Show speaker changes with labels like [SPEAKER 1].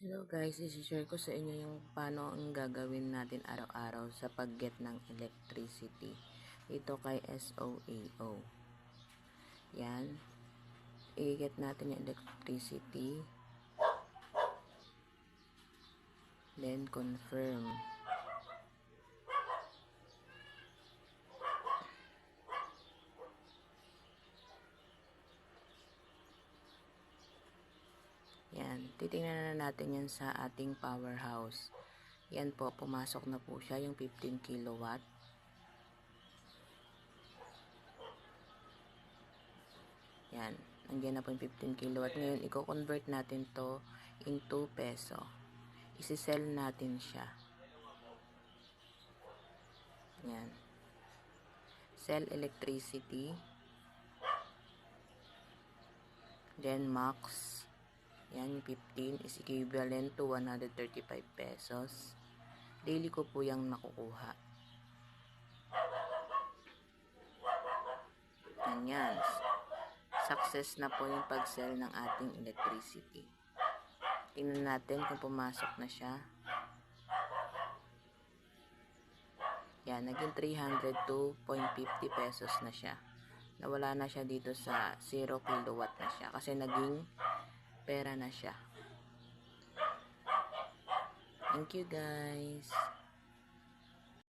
[SPEAKER 1] Hello guys, isi-share ko sa inyo yung paano ang gagawin natin araw-araw sa pag-get ng electricity. Ito kay SOAO. Yan. I-get natin yung electricity. Then confirm. Yan. Titingnan na natin yan sa ating powerhouse. Yan po, pumasok na po siya yung 15 kilowatt. Yan. Nandiyan na po yung 15 kilowatt. Ngayon, i-convert natin to into peso. Isi-sell natin siya. Yan. Sell electricity. Then max. Yan, yung 15 is equivalent to 135 pesos. Daily ko po yung nakukuha. Yan. Success na po yung pag-sell ng ating electricity. Tingnan natin kung pumasok na siya. Yan, naging 302.50 pesos na siya. Nawala na siya dito sa 0 kilowatt na siya kasi naging pera na siya. Thank you guys.